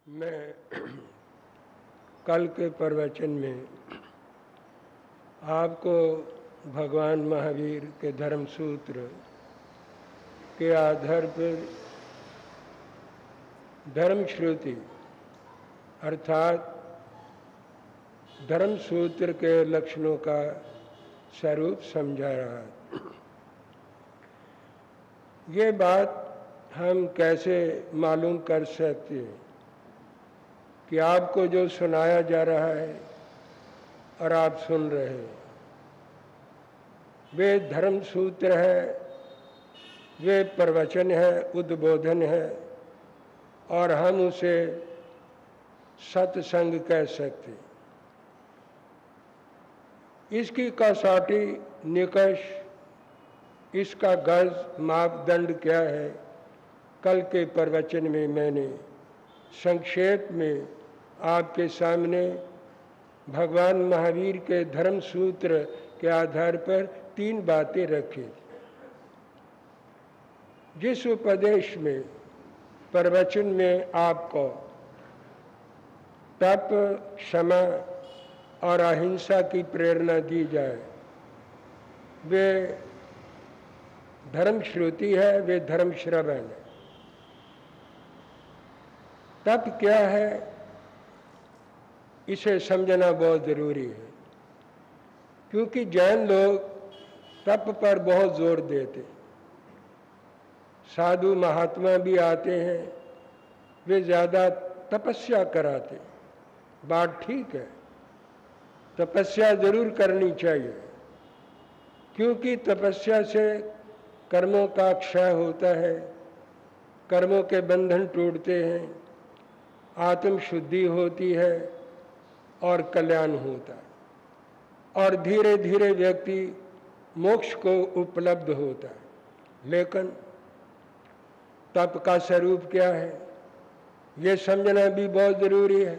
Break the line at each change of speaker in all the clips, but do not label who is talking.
मैं कल के प्रवचन में आपको भगवान महावीर के धर्म सूत्र के आधार पर धर्म श्रुति अर्थात धर्म सूत्र के लक्षणों का स्वरूप समझा रहा है। ये बात हम कैसे मालूम कर सकते हैं कि आपको जो सुनाया जा रहा है और आप सुन रहे हैं वे धर्म सूत्र है, वे प्रवचन है, उद्बोधन है और हम उसे सत्संग कह सकते। इसकी कसौटी निकष, इसका गर्ज मापदंड क्या है, कल के प्रवचन में मैंने संक्षेप में आपके सामने भगवान महावीर के धर्म सूत्र के आधार पर 3 बातें रखी। जिस उपदेश में प्रवचन में आपको तप, क्षमा और अहिंसा की प्रेरणा दी जाए वे धर्म श्रुति है, वे धर्म श्रवण है। तप क्या है इसे समझना बहुत जरूरी है, क्योंकि जैन लोग तप पर बहुत जोर देते। साधु महात्मा भी आते हैं, वे ज्यादा तपस्या कराते। बात ठीक है, तपस्या जरूर करनी चाहिए, क्योंकि तपस्या से कर्मों का क्षय होता है, कर्मों के बंधन टूटते हैं, आत्म शुद्धि होती है और कल्याण होता है और धीरे धीरे व्यक्ति मोक्ष को उपलब्ध होता है। लेकिन तप का स्वरूप क्या है ये समझना भी बहुत जरूरी है।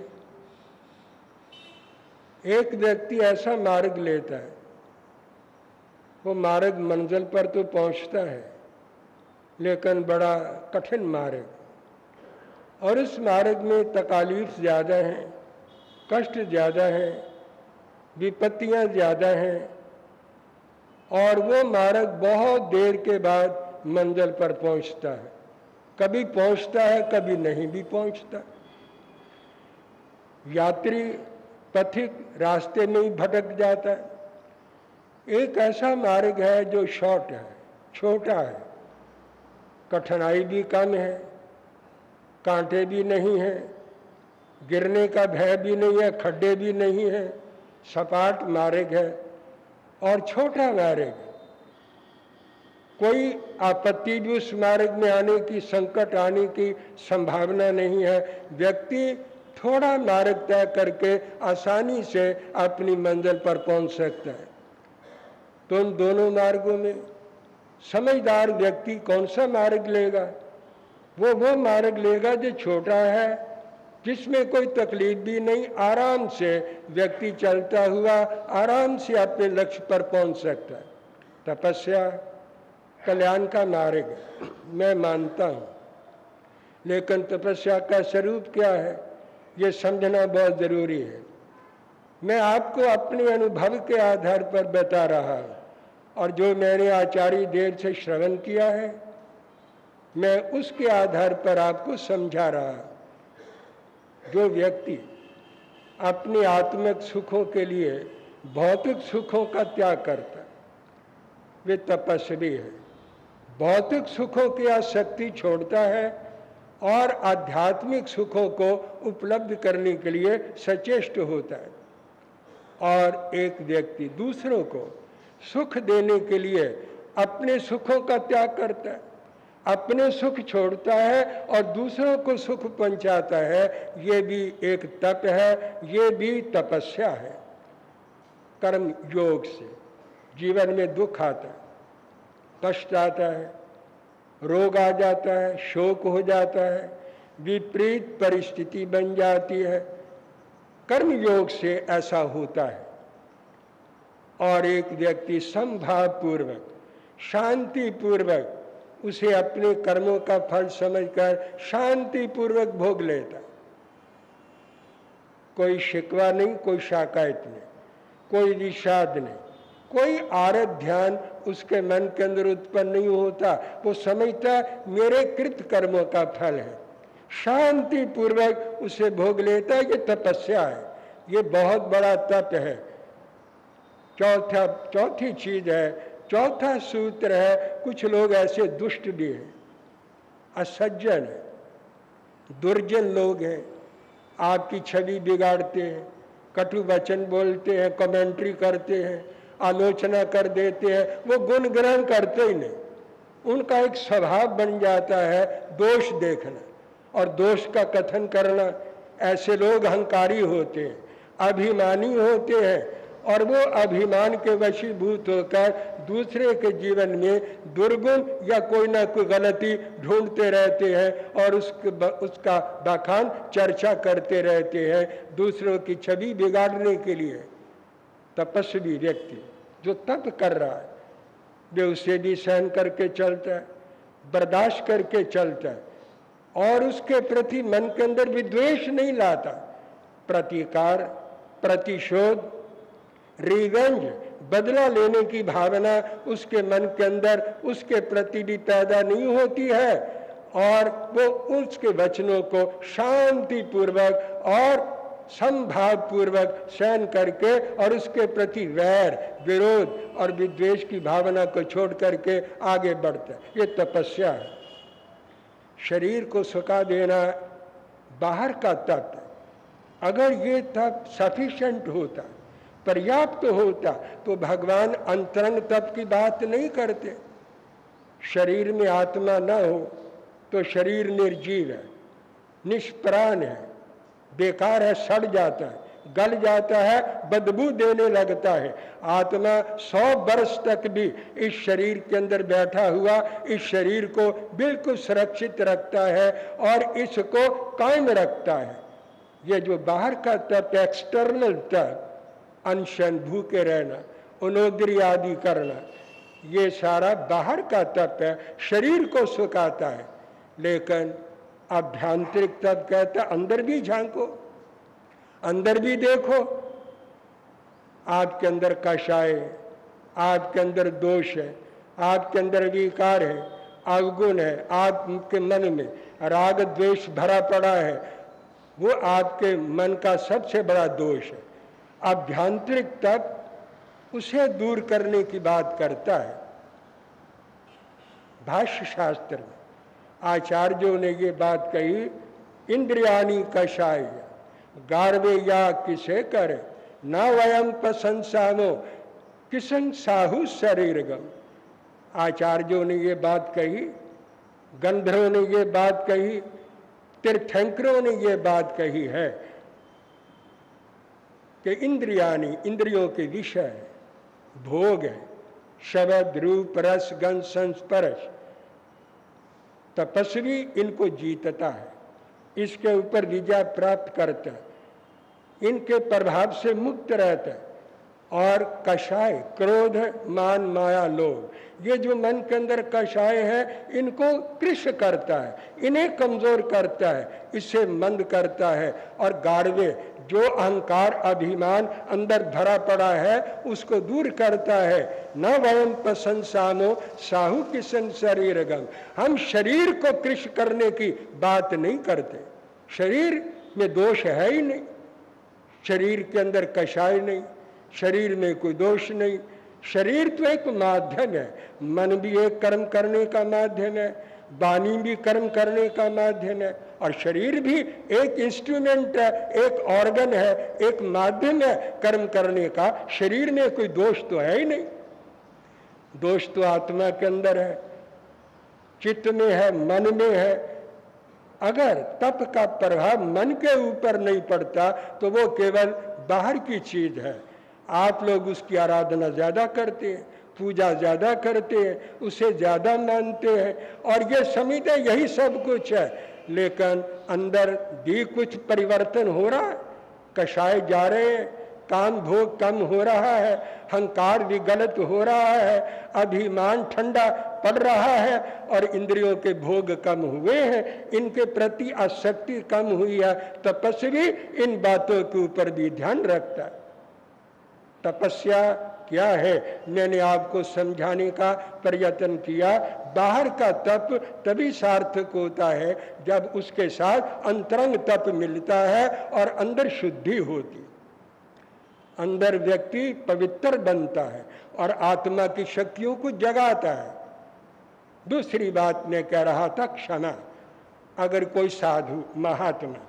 एक व्यक्ति ऐसा मार्ग लेता है, वो मार्ग मंजिल पर तो पहुंचता है लेकिन बड़ा कठिन मार्ग, और इस मार्ग में तकालीफ ज़्यादा हैं, कष्ट ज़्यादा हैं, विपत्तियां ज़्यादा हैं और वो मार्ग बहुत देर के बाद मंजिल पर पहुंचता है। कभी पहुंचता है, कभी नहीं भी पहुंचता। यात्री पथिक रास्ते में ही भटक जाता है। एक ऐसा मार्ग है जो शॉर्ट है, छोटा है, कठिनाई भी कम है, कांटे भी नहीं है, गिरने का भय भी नहीं है, खड्डे भी नहीं है, सपाट मार्ग है और छोटा मार्ग है। कोई आपत्ति भी उस मार्ग में आने की, संकट आने की संभावना नहीं है। व्यक्ति थोड़ा मार्ग तय करके आसानी से अपनी मंजिल पर पहुंच सकता है। तो उन दोनों मार्गों में समझदार व्यक्ति कौन सा मार्ग लेगा? वो मार्ग लेगा जो छोटा है, जिसमें कोई तकलीफ भी नहीं, आराम से व्यक्ति चलता हुआ आराम से अपने लक्ष्य पर पहुंच सकता है। तपस्या कल्याण का मार्ग है, मैं मानता हूं, लेकिन तपस्या का स्वरूप क्या है ये समझना बहुत जरूरी है। मैं आपको अपने अनुभव के आधार पर बता रहा हूं और जो मैंने आचार्य देव से श्रवण किया है मैं उसके आधार पर आपको समझा रहा हूं। जो व्यक्ति अपने आत्मिक सुखों के लिए भौतिक सुखों का त्याग करता वे तपस्वी है। भौतिक सुखों की आसक्ति छोड़ता है और आध्यात्मिक सुखों को उपलब्ध करने के लिए सचेष्ट होता है। और एक व्यक्ति दूसरों को सुख देने के लिए अपने सुखों का त्याग करता है, अपने सुख छोड़ता है और दूसरों को सुख पहुंचाता है। ये भी एक तप है, ये भी तपस्या है। कर्म योग से जीवन में दुख आता है, कष्ट आता है, रोग आ जाता है, शोक हो जाता है, विपरीत परिस्थिति बन जाती है। कर्म योग से ऐसा होता है और एक व्यक्ति समभाव पूर्वक, शांति पूर्वक उसे अपने कर्मों का फल समझकर शांति पूर्वक भोग लेता। कोई शिकवा नहीं, कोई शिकायत नहीं, कोई विषाद नहीं, कोई आरत ध्यान उसके मन के अंदर उत्पन्न नहीं होता। वो समझता मेरे कृत कर्मों का फल है, शांति पूर्वक उसे भोग लेता है। ये तपस्या है, ये बहुत बड़ा तप है। चौथी चीज है, चौथा सूत्र है, कुछ लोग ऐसे दुष्ट भी हैं, असज्जन है, दुर्जन लोग हैं, आपकी छवि बिगाड़ते हैं, कटु वचन बोलते हैं, कमेंट्री करते हैं, आलोचना कर देते हैं, वो गुण ग्रहण करते ही नहीं। उनका एक स्वभाव बन जाता है दोष देखना और दोष का कथन करना। ऐसे लोग अहंकारी होते हैं, अभिमानी होते हैं, और वो अभिमान के वशीभूत होकर दूसरे के जीवन में दुर्गुण या कोई ना कोई गलती ढूंढते रहते हैं और उसका बखान चर्चा करते रहते हैं दूसरों की छवि बिगाड़ने के लिए। तपस्वी व्यक्ति जो तप कर रहा है वे उसे भी सहन करके चलता है, बर्दाश्त करके चलता है और उसके प्रति मन के अंदर विद्वेष नहीं लाता। प्रतिकार, प्रतिशोध, रिवेंज, बदला लेने की भावना उसके मन के अंदर उसके प्रति भी पैदा नहीं होती है और वो उसके वचनों को शांति पूर्वक और संभाव पूर्वक सहन करके और उसके प्रति वैर, विरोध और विद्वेष की भावना को छोड़ करके आगे बढ़ता है। ये तपस्या है। शरीर को सुखा देना बाहर का तप है। अगर ये तप सफिशिएंट होता, पर्याप्त होता, तो भगवान अंतरंग तप की बात नहीं करते। शरीर में आत्मा न हो तो शरीर निर्जीव है, निष्प्राण है, बेकार है, सड़ जाता है, गल जाता है, बदबू देने लगता है। आत्मा 100 वर्ष तक भी इस शरीर के अंदर बैठा हुआ इस शरीर को बिल्कुल सुरक्षित रखता है और इसको कायम रखता है। ये जो बाहर का तप, एक्सटर्नल तप, अनशन, भूखे रहना, उनोद्री आदि करना, ये सारा बाहर का तप है, शरीर को सुखाता है। लेकिन आभ्यंतरिक तप कहता अंदर भी झांको, अंदर भी देखो। आपके अंदर कषाय, आपके अंदर दोष है, आपके अंदर विकार है, अवगुण है, आपके मन में राग द्वेष भरा पड़ा है, वो आपके मन का सबसे बड़ा दोष है। आभ्यंतरिक तप उसे दूर करने की बात करता है। भाष्य शास्त्र में आचार्यों ने ये बात कही, इंद्रियाणी कषाय गार्वे या किसे करे, न वयम प्रशंसामो किसन साहु शरीरगम। आचार्यों ने ये बात कही, गंधर्वों ने ये बात कही, तीर्थंकरों ने ये बात कही है कि इंद्रियाणी, इंद्रियों के विषय भोग है, शब्द, रूप, रस, गंध, संस्पर्श। तपस्वी इनको जीतता है, इसके ऊपर विजय प्राप्त करता है, इनके प्रभाव से मुक्त रहता है। और कषाय, क्रोध, मान, माया, लोभ, ये जो मन के अंदर कषाय है इनको कृश करता है, इन्हें कमजोर करता है, इससे मंद करता है। और गाढ़वे, जो अहंकार, अभिमान अंदर भरा पड़ा है उसको दूर करता है। न वयम प्रशंसामो साहु किसन शरीरगम। हम शरीर को कृश करने की बात नहीं करते, शरीर में दोष है ही नहीं, शरीर के अंदर कषाय नहीं, शरीर में कोई दोष नहीं। शरीर तो एक माध्यम है, मन भी एक कर्म करने का माध्यम है, वाणी भी कर्म करने का माध्यम है, और शरीर भी एक इंस्ट्रूमेंट है, एक ऑर्गन है, एक माध्यम है कर्म करने का। शरीर में कोई दोष तो है ही नहीं। दोष तो आत्मा के अंदर है, चित्त में है, मन में है। अगर तप का प्रभाव मन के ऊपर नहीं पड़ता तो वो केवल बाहर की चीज है। आप लोग उसकी आराधना ज्यादा करते हैं, पूजा ज्यादा करते हैं, उसे ज्यादा मानते हैं और ये समझते यही सब कुछ है, लेकिन अंदर भी कुछ परिवर्तन हो रहा है। कषाय जा रहे हैं, काम भोग कम हो रहा है, अहंकार भी गलत हो रहा है, अभिमान ठंडा पड़ रहा है और इंद्रियों के भोग कम हुए हैं, इनके प्रति आसक्ति कम हुई है। तपस्वी इन बातों के ऊपर भी ध्यान रखता है। तपस्या क्या है मैंने आपको समझाने का प्रयत्न किया। बाहर का तप तभी सार्थक होता है जब उसके साथ अंतरंग तप मिलता है और अंदर शुद्धि होती, अंदर व्यक्ति पवित्र बनता है और आत्मा की शक्तियों को जगाता है। दूसरी बात मैं कह रहा था क्षमा। अगर कोई साधु महात्मा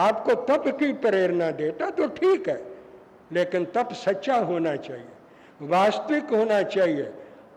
आपको तप की प्रेरणा देता तो ठीक है, लेकिन तप सच्चा होना चाहिए, वास्तविक होना चाहिए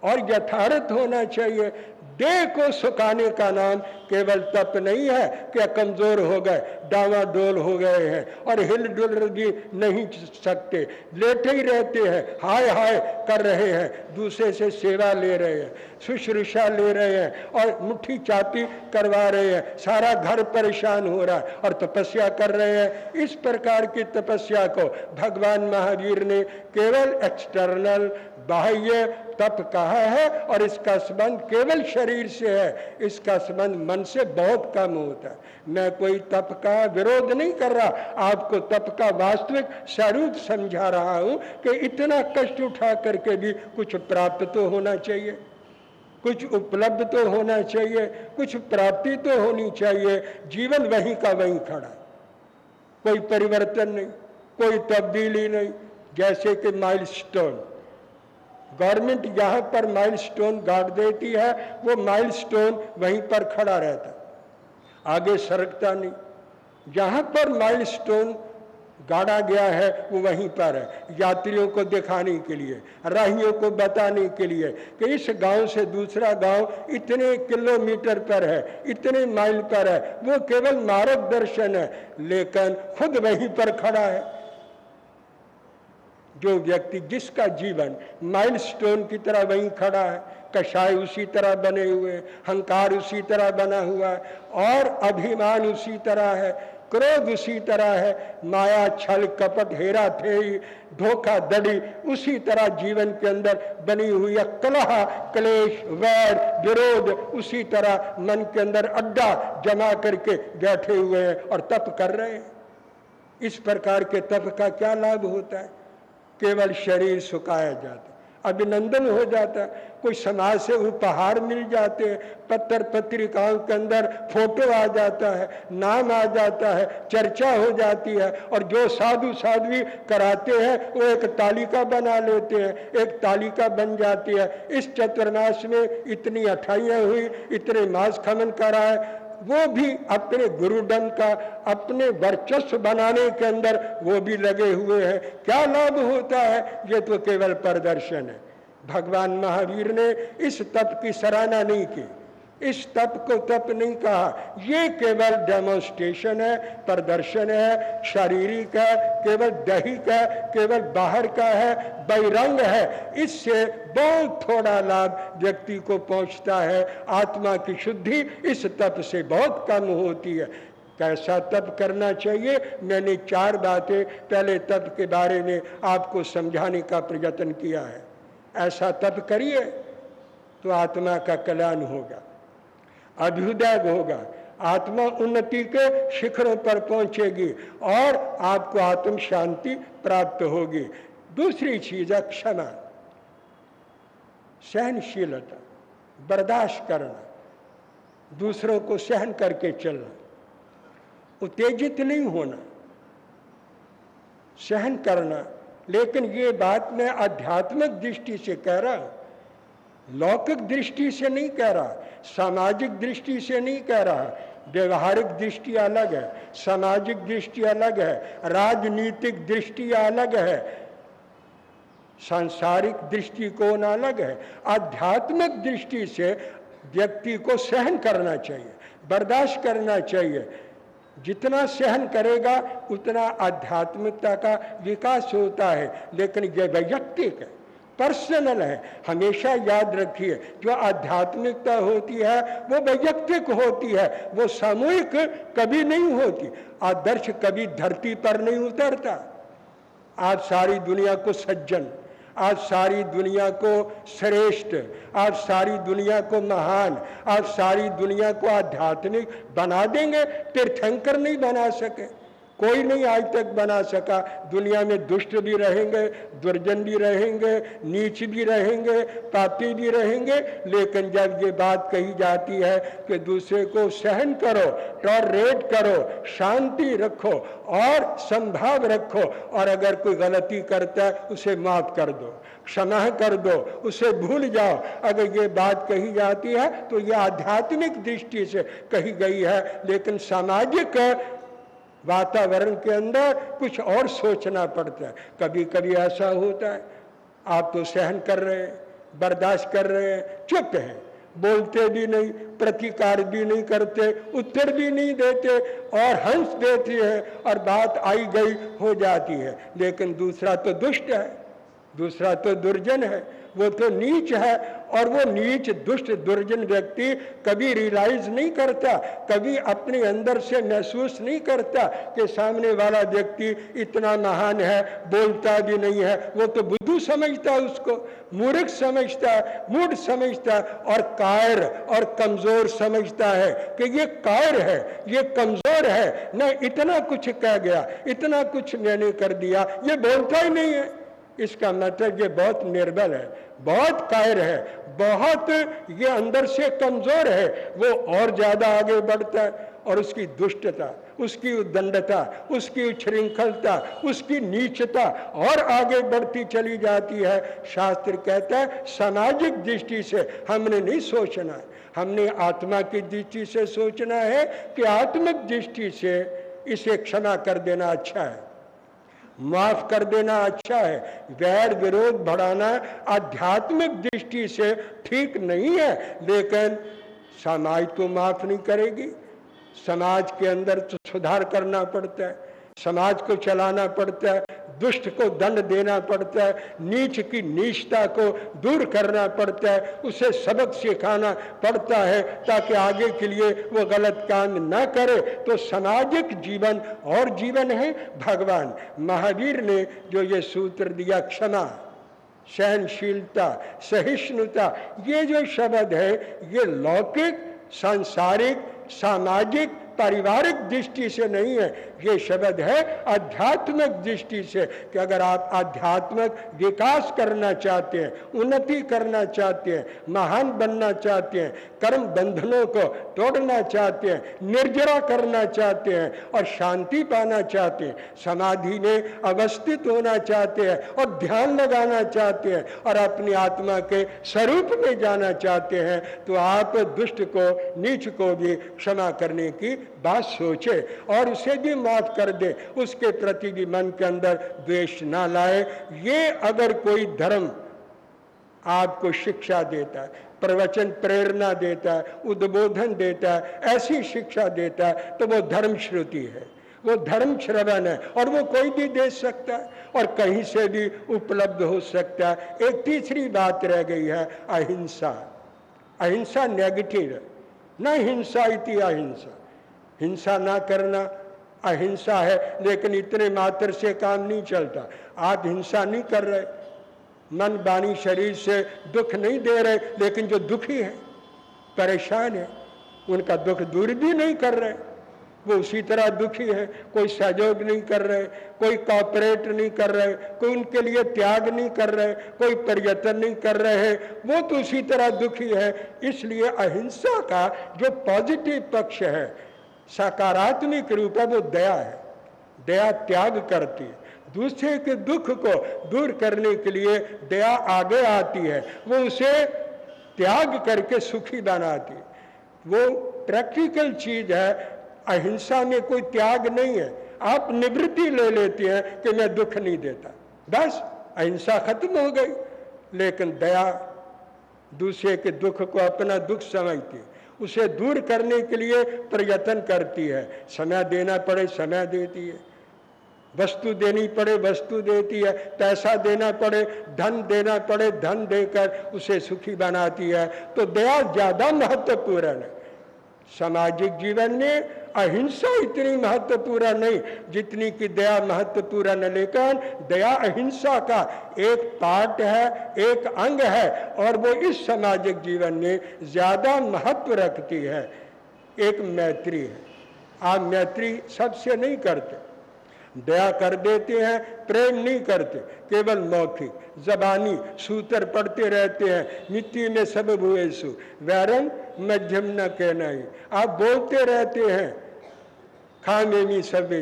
और यथार्थ होना चाहिए। देह को सुखाने का नाम केवल तप नहीं है कि कमजोर हो गए, डावाडोल हो गए हैं और हिल डुल भी नहीं सकते, लेटे ही रहते हैं, हाय हाय कर रहे हैं, दूसरे से सेवा ले रहे हैं, शुश्रूषा ले रहे हैं और मुट्ठी चापी करवा रहे हैं, सारा घर परेशान हो रहा है और तपस्या कर रहे हैं। इस प्रकार की तपस्या को भगवान महावीर ने केवल एक्सटर्नल बाह्य तप कहा है और इसका संबंध केवल शरीर से है, इसका संबंध मन से बहुत कम होता है। मैं कोई तप का विरोध नहीं कर रहा, आपको तप का वास्तविक स्वरूप समझा रहा हूं कि इतना कष्ट उठा करके भी कुछ प्राप्त तो होना चाहिए, कुछ उपलब्ध तो होना चाहिए, कुछ प्राप्ति तो होनी चाहिए। जीवन वहीं का वहीं खड़ा, कोई परिवर्तन नहीं, कोई तब्दीली नहीं। जैसे कि माइलस्टोन, गवर्नमेंट यहाँ पर माइलस्टोन गाड़ देती है, वो माइलस्टोन वहीं पर खड़ा रहता, आगे सरकता नहीं। जहाँ पर माइलस्टोन गाड़ा गया है वो वहीं पर है, यात्रियों को दिखाने के लिए, राहियों को बताने के लिए कि इस गांव से दूसरा गांव इतने किलोमीटर पर है, इतने माइल पर है। वो केवल मार्गदर्शन है, लेकिन खुद वहीं पर खड़ा है। जो व्यक्ति जिसका जीवन माइलस्टोन की तरह वहीं खड़ा है, कषाय उसी तरह बने हुए, अहंकार उसी तरह बना हुआ है और अभिमान उसी तरह है, क्रोध उसी तरह है, माया छल कपट हेरा फेरी धोखाधड़ी उसी तरह जीवन के अंदर बनी हुई है, कलह क्लेश वैर विरोध उसी तरह मन के अंदर अड्डा जमा करके बैठे हुए हैं और तप कर रहे हैं। इस प्रकार के तप का क्या लाभ होता है? केवल शरीर सुखाया जाता, अभिनंदन हो जाता, कोई समाज से उपहार मिल जाते हैं, पत्र पत्रिकाओं के अंदर फोटो आ जाता है, नाम आ जाता है, चर्चा हो जाती है और जो साधु साध्वी कराते हैं वो एक तालिका बना लेते हैं, एक तालिका बन जाती है। इस चतुर्मास में इतनी अठाइयाँ हुई, इतने मास खमन कराए, वो भी अपने गुरुडम का अपने वर्चस्व बनाने के अंदर वो भी लगे हुए हैं। क्या लाभ होता है? ये तो केवल प्रदर्शन है। भगवान महावीर ने इस तप की सराहना नहीं की, इस तप को तप नहीं कहा, ये केवल डेमोन्स्ट्रेशन है, प्रदर्शन है, शारीरिक है, केवल दैहिक है, केवल बाहर का है, बहिरंग है। इससे बहुत थोड़ा लाभ व्यक्ति को पहुंचता है। आत्मा की शुद्धि इस तप से बहुत कम होती है। कैसा तप करना चाहिए? मैंने 4 बातें पहले तप के बारे में आपको समझाने का प्रयत्न किया है। ऐसा तप करिए तो आत्मा का कल्याण होगा, अभ्युदय होगा, आत्मा उन्नति के शिखरों पर पहुंचेगी और आपको आत्म शांति प्राप्त होगी। दूसरी चीज है क्षमा, सहनशीलता, बर्दाश्त करना, दूसरों को सहन करके चलना, उत्तेजित नहीं होना, सहन करना। लेकिन ये बात मैं आध्यात्मिक दृष्टि से कह रहा हूं, लौकिक दृष्टि से नहीं कह रहा, सामाजिक दृष्टि से नहीं कह रहा। व्यवहारिक दृष्टि अलग है, सामाजिक दृष्टि अलग है, राजनीतिक दृष्टि अलग है, सांसारिक दृष्टिकोण अलग है। आध्यात्मिक दृष्टि से व्यक्ति को सहन करना चाहिए, बर्दाश्त करना चाहिए। जितना सहन करेगा उतना आध्यात्मिकता का विकास होता है। लेकिन यह वैयक्तिक है, पर्सनल है। हमेशा याद रखिए, जो आध्यात्मिकता होती है वो वैयक्तिक होती है, वो सामूहिक कभी नहीं होती। आदर्श कभी धरती पर नहीं उतरता, आज सारी दुनिया को सज्जन, आज सारी दुनिया को श्रेष्ठ, आज सारी दुनिया को महान, आज सारी दुनिया को आध्यात्मिक बना देंगे, तीर्थंकर नहीं बना सके, कोई नहीं आज तक बना सका। दुनिया में दुष्ट भी रहेंगे, दुर्जन भी रहेंगे, नीच भी रहेंगे, पापी भी रहेंगे, लेकिन जब ये बात कही जाती है कि दूसरे को सहन करो, टॉलरेट करो, शांति रखो और संभाव रखो, और अगर कोई गलती करता है उसे माफ कर दो, क्षमा कर दो, उसे भूल जाओ, अगर ये बात कही जाती है तो ये आध्यात्मिक दृष्टि से कही गई है। लेकिन सामाजिक वातावरण के अंदर कुछ और सोचना पड़ता है। कभी कभी ऐसा होता है, आप तो सहन कर रहे हैं, बर्दाश्त कर रहे हैं, चुप हैं, बोलते भी नहीं, प्रतिकार भी नहीं करते, उत्तर भी नहीं देते और हंस देते हैं और बात आई गई हो जाती है। लेकिन दूसरा तो दुष्ट है, दूसरा तो दुर्जन है, वो तो नीच है, और वो नीच दुष्ट दुर्जन व्यक्ति कभी रियलाइज नहीं करता, कभी अपने अंदर से महसूस नहीं करता कि सामने वाला व्यक्ति इतना महान है, बोलता भी नहीं है। वो तो बुद्धू समझता है, उसको मूर्ख समझता है, मूढ़ समझता है, और कायर और कमजोर समझता है कि ये कायर है, ये कमजोर है, न इतना कुछ कह गया, इतना कुछ मैंने कर दिया, ये बोलता ही नहीं है। इसका मतलब ये बहुत निर्बल है, बहुत कायर है, बहुत ये अंदर से कमजोर है। वो और ज्यादा आगे बढ़ता है और उसकी दुष्टता, उसकी उद्दंडता, उसकी उच्छृंखलता, उसकी नीचता और आगे बढ़ती चली जाती है। शास्त्र कहता है सामाजिक दृष्टि से हमने नहीं सोचना है, हमने आत्मा की दृष्टि से सोचना है कि आत्मिक दृष्टि से इसे क्षमा कर देना अच्छा है, माफ कर देना अच्छा है। वैर विरोध बढ़ाना आध्यात्मिक दृष्टि से ठीक नहीं है, लेकिन समाज तो माफ नहीं करेगी। समाज के अंदर तो सुधार करना पड़ता है, समाज को चलाना पड़ता है, दुष्ट को दंड देना पड़ता है, नीच की नीचता को दूर करना पड़ता है, उसे सबक सिखाना पड़ता है ताकि आगे के लिए वो गलत काम न करे। तो सामाजिक जीवन और जीवन है। भगवान महावीर ने जो ये सूत्र दिया, क्षमा, सहनशीलता, सहिष्णुता, ये जो शब्द है ये लौकिक, सांसारिक, सामाजिक, पारिवारिक दृष्टि से नहीं है, ये शब्द है आध्यात्मिक दृष्टि से कि अगर आप आध्यात्मिक विकास करना चाहते हैं, उन्नति करना चाहते हैं, महान बनना चाहते हैं, कर्म बंधनों को तोड़ना चाहते हैं, निर्जरा करना चाहते हैं और शांति पाना चाहते हैं, समाधि में अवस्थित होना चाहते हैं और ध्यान लगाना चाहते हैं और अपनी आत्मा के स्वरूप में जाना चाहते हैं, तो आप दुष्ट को, नीच को भी क्षमा करने की बात सोचे और उसे भी माफ कर दे, उसके प्रति भी मन के अंदर द्वेष ना लाए। ये अगर कोई धर्म आपको शिक्षा देता है, प्रवचन प्रेरणा देता है, उद्बोधन देता है, ऐसी शिक्षा देता है, तो वो धर्म श्रुति है, वो धर्म श्रवण है और वो कोई भी दे सकता है और कहीं से भी उपलब्ध हो सकता है। एक तीसरी बात रह गई है, अहिंसा। अहिंसा नेगेटिव है, न हिंसा इति अहिंसा, हिंसा ना करना अहिंसा है, लेकिन इतने मात्र से काम नहीं चलता। आप हिंसा नहीं कर रहे, मन वाणी शरीर से दुख नहीं दे रहे, लेकिन जो दुखी है, परेशान है, उनका दुख दूर भी नहीं कर रहे, वो उसी तरह दुखी है। कोई सहयोग नहीं कर रहे, कोई कॉपरेट नहीं कर रहे, कोई उनके लिए त्याग नहीं कर रहे, कोई प्रयत्न नहीं कर रहे, वो तो उसी तरह दुखी है। इसलिए अहिंसा का जो पॉजिटिव पक्ष है, सकारात्मक रूप है, वो दया है। दया त्याग करती है, दूसरे के दुख को दूर करने के लिए दया आगे आती है, वो उसे त्याग करके सुखी बनाती है। वो प्रैक्टिकल चीज है। अहिंसा में कोई त्याग नहीं है, आप निवृत्ति ले लेते हैं कि मैं दुख नहीं देता, बस अहिंसा खत्म हो गई। लेकिन दया दूसरे के दुख को अपना दुख समझती है, उसे दूर करने के लिए प्रयत्न करती है, समय देना पड़े समय देती है, वस्तु देनी पड़े वस्तु देती है, पैसा देना पड़े, धन देना पड़े धन देकर उसे सुखी बनाती है। तो दया ज्यादा महत्वपूर्ण है सामाजिक जीवन में अहिंसा इतनी महत्वपूर्ण नहीं जितनी कि दया महत्वपूर्ण है, लेकिन दया अहिंसा का एक पार्ट है, एक अंग है, और वो इस सामाजिक जीवन में ज्यादा महत्व रखती है। एक मैत्री है, आप मैत्री सबसे नहीं करते, दया कर देते हैं, प्रेम नहीं करते, केवल मौखिक जबानी सूत्र पढ़ते रहते हैं, मिट्टी में सब भुएसु वैरम मध्यम न कहना ही, आप बोलते रहते हैं खामेमी सवे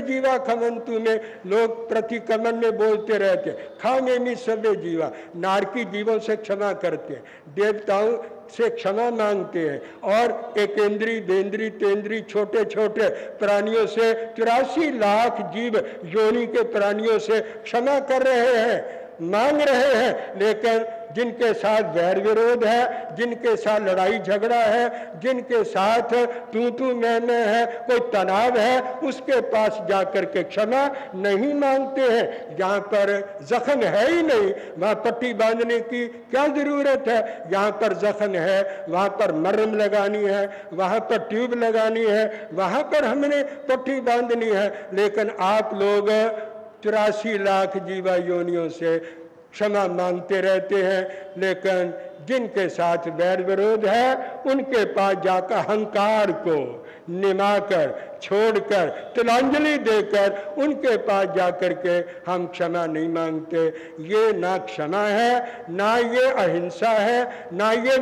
जीवा खमंतु में लोग प्रतिक्रमण में बोलते रहते हैं, खामेमी सवे जीवा, नारकी जीवों से क्षमा करते हैं, देवताओं से क्षमा मांगते हैं, और एकेंद्री बेंद्री तेंद्री छोटे छोटे प्राणियों से 84 लाख जीव योनि के प्राणियों से क्षमा कर रहे हैं, मांग रहे हैं। लेकिन जिनके साथ वैर विरोध है, जिनके साथ लड़ाई झगड़ा है, जिनके साथ तू मैं है, कोई तनाव है, उसके पास जाकर के क्षमा नहीं मांगते हैं। जहाँ पर जख्म है ही नहीं वहाँ पट्टी बांधने की क्या जरूरत है, जहाँ पर जख्म है वहाँ पर मरहम लगानी है, वहाँ पर ट्यूब लगानी है, वहाँ पर हमने पट्टी बांधनी है। लेकिन आप लोग 84 लाख जीवा योनियों से क्षमा मांगते रहते हैं, लेकिन जिनके साथ वैर विरोध है उनके पास जाकर अहंकार को निमाकर छोड़कर तिलांजलि देकर उनके पास जाकर के हम क्षमा नहीं मांगते। ये ना क्षमा है, ना ये अहिंसा है, ना ये